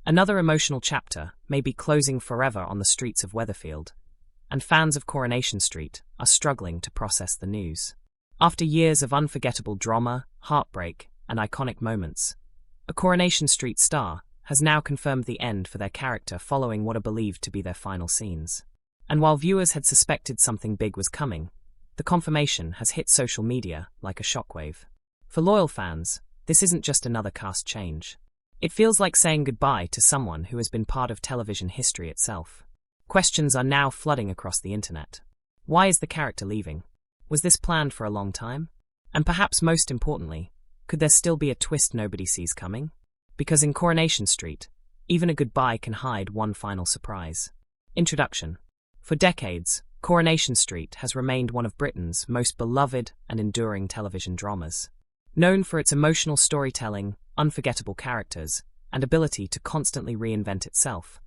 Another emotional chapter may be closing forever on the streets of Weatherfield, and fans of Coronation Street are struggling to process the news. After years of unforgettable drama, heartbreak, and iconic moments, a Coronation Street star has now confirmed the end for their character following what are believed to be their final scenes. And while viewers had suspected something big was coming, the confirmation has hit social media like a shockwave. For loyal fans, this isn't just another cast change. It feels like saying goodbye to someone who has been part of television history itself. Questions are now flooding across the internet. Why is the character leaving? Was this planned for a long time? And perhaps most importantly, could there still be a twist nobody sees coming? Because in Coronation Street, even a goodbye can hide one final surprise. Introduction. For decades, Coronation Street has remained one of Britain's most beloved and enduring television dramas. Known for its emotional storytelling, unforgettable characters, and ability to constantly reinvent itself,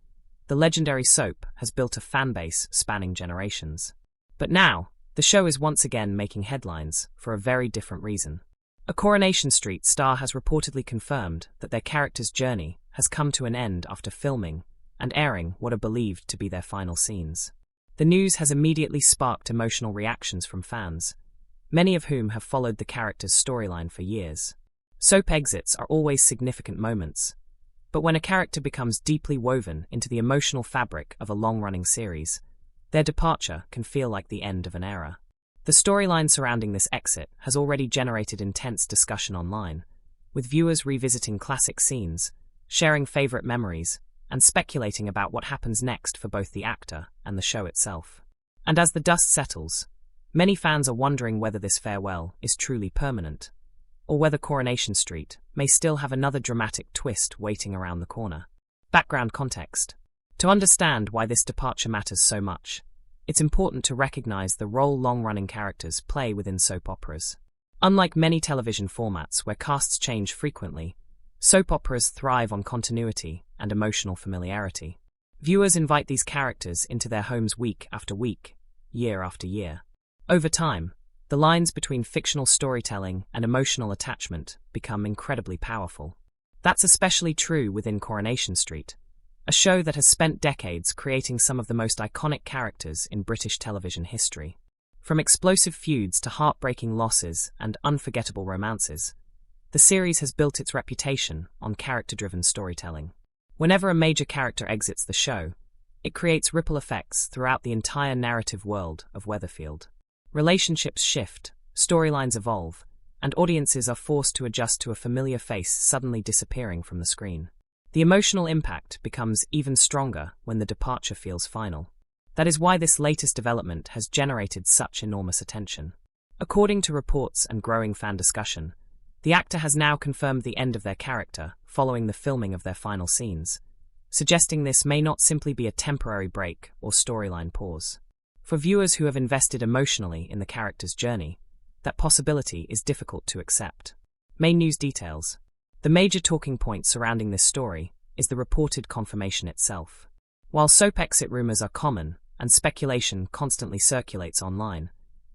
the legendary soap has built a fanbase spanning generations. But now, the show is once again making headlines for a very different reason. A Coronation Street star has reportedly confirmed that their character's journey has come to an end after filming and airing what are believed to be their final scenes. The news has immediately sparked emotional reactions from fans, many of whom have followed the character's storyline for years. Soap exits are always significant moments, but when a character becomes deeply woven into the emotional fabric of a long-running series, their departure can feel like the end of an era. The storyline surrounding this exit has already generated intense discussion online, with viewers revisiting classic scenes, sharing favorite memories, and speculating about what happens next for both the actor and the show itself. And as the dust settles, many fans are wondering whether this farewell is truly permanent, or whether Coronation Street may still have another dramatic twist waiting around the corner. Background context. To understand why this departure matters so much, it's important to recognize the role long-running characters play within soap operas. Unlike many television formats where casts change frequently, soap operas thrive on continuity and emotional familiarity. Viewers invite these characters into their homes week after week, year after year. Over time, the lines between fictional storytelling and emotional attachment become incredibly powerful. That's especially true within Coronation Street, a show that has spent decades creating some of the most iconic characters in British television history. From explosive feuds to heartbreaking losses and unforgettable romances, the series has built its reputation on character-driven storytelling. Whenever a major character exits the show, it creates ripple effects throughout the entire narrative world of Weatherfield. Relationships shift, storylines evolve, and audiences are forced to adjust to a familiar face suddenly disappearing from the screen. The emotional impact becomes even stronger when the departure feels final. That is why this latest development has generated such enormous attention. According to reports and growing fan discussion, the actor has now confirmed the end of their character following the filming of their final scenes, suggesting this may not simply be a temporary break or storyline pause. For viewers who have invested emotionally in the character's journey, that possibility is difficult to accept. Main news details. The major talking point surrounding this story is the reported confirmation itself. While soap exit rumors are common and speculation constantly circulates online,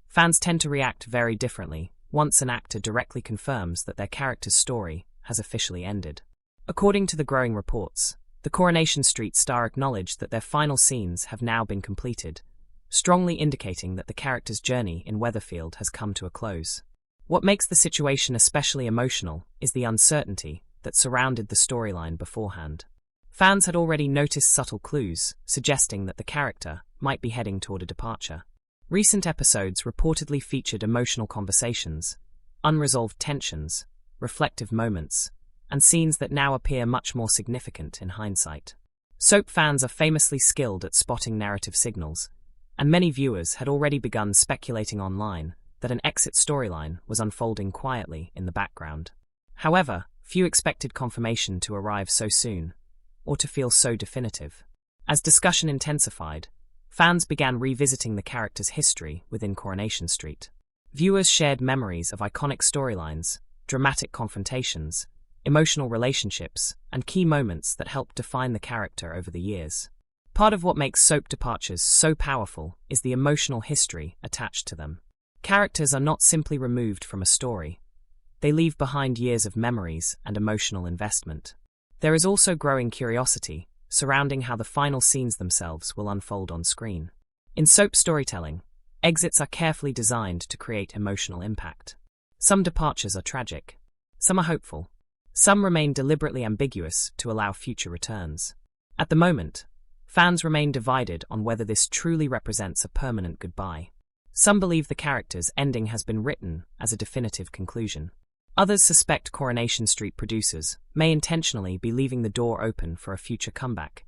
fans tend to react very differently once an actor directly confirms that their character's story has officially ended. According to the growing reports, the Coronation Street star acknowledged that their final scenes have now been completed, strongly indicating that the character's journey in Weatherfield has come to a close. What makes the situation especially emotional is the uncertainty that surrounded the storyline beforehand. Fans had already noticed subtle clues, suggesting that the character might be heading toward a departure. Recent episodes reportedly featured emotional conversations, unresolved tensions, reflective moments, and scenes that now appear much more significant in hindsight. Soap fans are famously skilled at spotting narrative signals, and many viewers had already begun speculating online that an exit storyline was unfolding quietly in the background. However, few expected confirmation to arrive so soon, or to feel so definitive. As discussion intensified, fans began revisiting the character's history within Coronation Street. Viewers shared memories of iconic storylines, dramatic confrontations, emotional relationships, and key moments that helped define the character over the years. Part of what makes soap departures so powerful is the emotional history attached to them. Characters are not simply removed from a story. They leave behind years of memories and emotional investment. There is also growing curiosity surrounding how the final scenes themselves will unfold on screen. In soap storytelling, exits are carefully designed to create emotional impact. Some departures are tragic. Some are hopeful. Some remain deliberately ambiguous to allow future returns. At the moment, fans remain divided on whether this truly represents a permanent goodbye. Some believe the character's ending has been written as a definitive conclusion. Others suspect Coronation Street producers may intentionally be leaving the door open for a future comeback,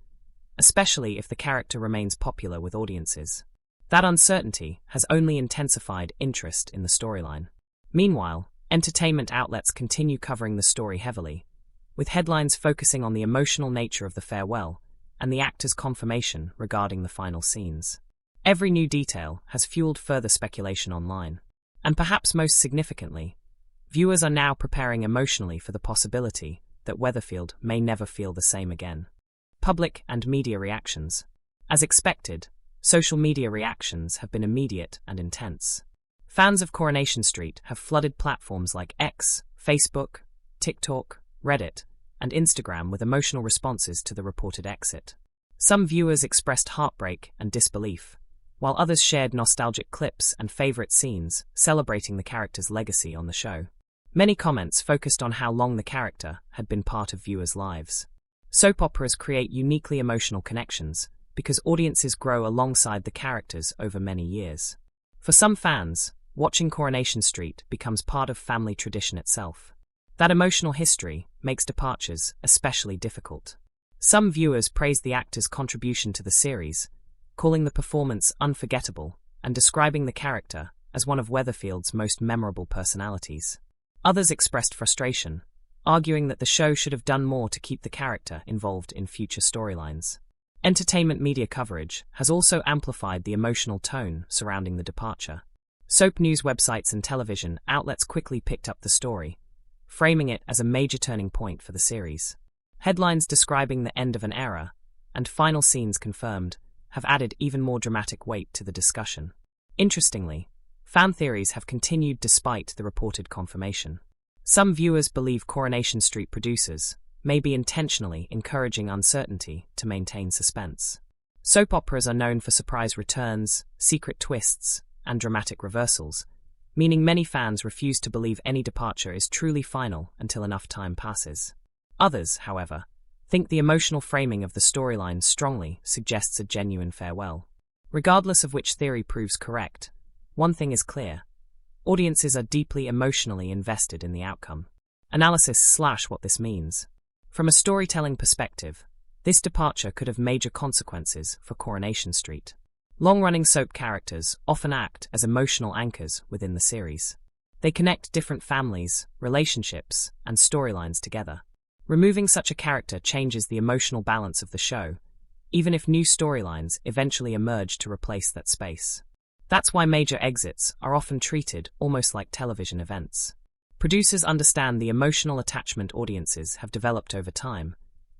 especially if the character remains popular with audiences. That uncertainty has only intensified interest in the storyline. Meanwhile, entertainment outlets continue covering the story heavily, with headlines focusing on the emotional nature of the farewell and the actor's confirmation regarding the final scenes. Every new detail has fueled further speculation online, and perhaps most significantly, viewers are now preparing emotionally for the possibility that Weatherfield may never feel the same again. Public and media reactions. As expected, social media reactions have been immediate and intense. Fans of Coronation Street have flooded platforms like X, Facebook, TikTok, Reddit, and Instagram with emotional responses to the reported exit. Some viewers expressed heartbreak and disbelief, while others shared nostalgic clips and favorite scenes celebrating the character's legacy on the show. Many comments focused on how long the character had been part of viewers' lives. Soap operas create uniquely emotional connections because audiences grow alongside the characters over many years. For some fans, watching Coronation Street becomes part of family tradition itself. That emotional history makes departures especially difficult. Some viewers praise the actor's contribution to the series, calling the performance unforgettable and describing the character as one of Weatherfield's most memorable personalities. Others expressed frustration, arguing that the show should have done more to keep the character involved in future storylines. Entertainment media coverage has also amplified the emotional tone surrounding the departure. Soap news websites and television outlets quickly picked up the story, framing it as a major turning point for the series. Headlines describing the end of an era and final scenes confirmed have added even more dramatic weight to the discussion. Interestingly, fan theories have continued despite the reported confirmation. Some viewers believe Coronation Street producers may be intentionally encouraging uncertainty to maintain suspense. Soap operas are known for surprise returns, secret twists, and dramatic reversals, meaning many fans refuse to believe any departure is truly final until enough time passes. Others, however, think the emotional framing of the storyline strongly suggests a genuine farewell. Regardless of which theory proves correct, one thing is clear: audiences are deeply emotionally invested in the outcome. Analysis / what this means. From a storytelling perspective, this departure could have major consequences for Coronation Street. Long-running soap characters often act as emotional anchors within the series. They connect different families, relationships, and storylines together. Removing such a character changes the emotional balance of the show, even if new storylines eventually emerge to replace that space. That's why major exits are often treated almost like television events. Producers understand the emotional attachment audiences have developed over time,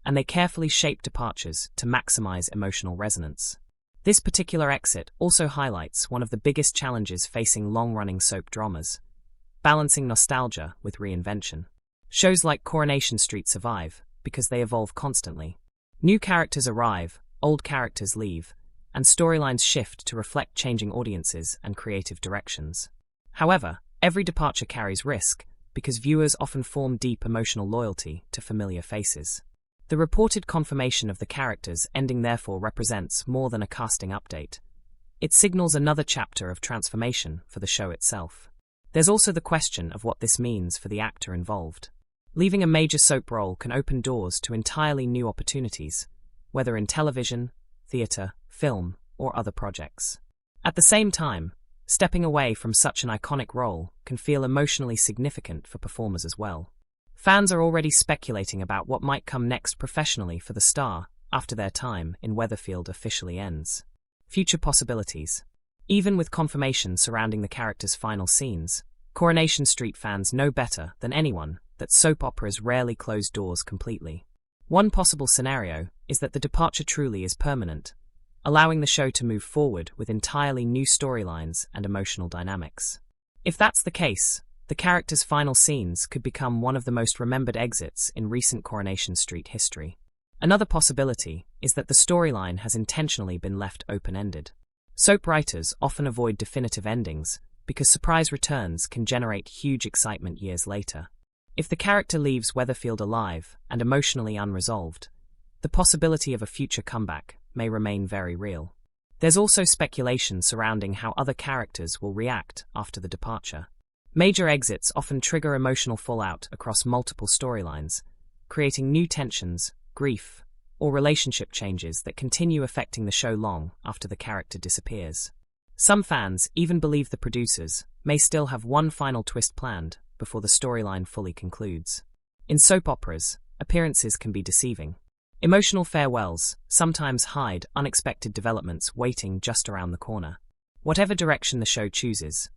and they carefully shape departures to maximize emotional resonance. This particular exit also highlights one of the biggest challenges facing long-running soap dramas: balancing nostalgia with reinvention. Shows like Coronation Street survive because they evolve constantly. New characters arrive, old characters leave, and storylines shift to reflect changing audiences and creative directions. However, every departure carries risk because viewers often form deep emotional loyalty to familiar faces. The reported confirmation of the character's ending therefore represents more than a casting update. It signals another chapter of transformation for the show itself. There's also the question of what this means for the actor involved. Leaving a major soap role can open doors to entirely new opportunities, whether in television, theatre, film, or other projects. At the same time, stepping away from such an iconic role can feel emotionally significant for performers as well. Fans are already speculating about what might come next professionally for the star after their time in Weatherfield officially ends. Future possibilities. Even with confirmation surrounding the character's final scenes, Coronation Street fans know better than anyone that soap operas rarely close doors completely. One possible scenario is that the departure truly is permanent, allowing the show to move forward with entirely new storylines and emotional dynamics. If that's the case, The character's final scenes could become one of the most remembered exits in recent Coronation Street history. Another possibility is that the storyline has intentionally been left open-ended. Soap writers often avoid definitive endings because surprise returns can generate huge excitement years later. If the character leaves Weatherfield alive and emotionally unresolved, the possibility of a future comeback may remain very real. There's also speculation surrounding how other characters will react after the departure. Major exits often trigger emotional fallout across multiple storylines, creating new tensions, grief, or relationship changes that continue affecting the show long after the character disappears. Some fans even believe the producers may still have one final twist planned before the storyline fully concludes. In soap operas, appearances can be deceiving. Emotional farewells sometimes hide unexpected developments waiting just around the corner. Whatever direction the show chooses,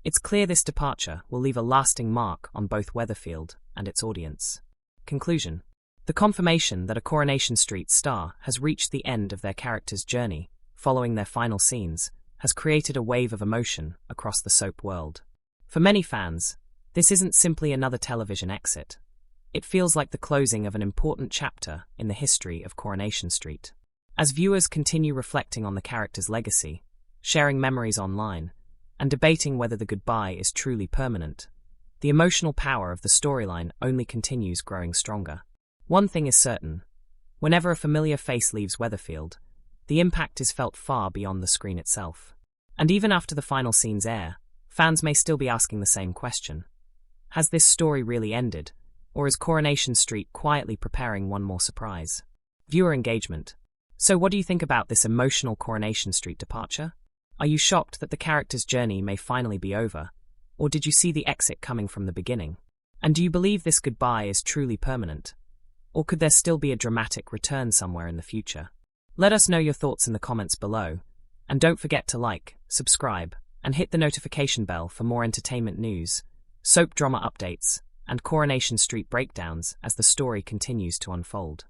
it's clear this departure will leave a lasting mark on both Weatherfield and its audience. Conclusion. The confirmation that a Coronation Street star has reached the end of their character's journey, following their final scenes, has created a wave of emotion across the soap world. For many fans, this isn't simply another television exit. It feels like the closing of an important chapter in the history of Coronation Street. As viewers continue reflecting on the character's legacy, sharing memories online, and debating whether the goodbye is truly permanent, the emotional power of the storyline only continues growing stronger. One thing is certain: whenever a familiar face leaves Weatherfield, the impact is felt far beyond the screen itself. And even after the final scenes air, fans may still be asking the same question. Has this story really ended, or is Coronation Street quietly preparing one more surprise? Viewer engagement. So what do you think about this emotional Coronation Street departure? Are you shocked that the character's journey may finally be over, or did you see the exit coming from the beginning? And do you believe this goodbye is truly permanent? Or could there still be a dramatic return somewhere in the future? Let us know your thoughts in the comments below, and don't forget to like, subscribe, and hit the notification bell for more entertainment news, soap drama updates, and Coronation Street breakdowns as the story continues to unfold.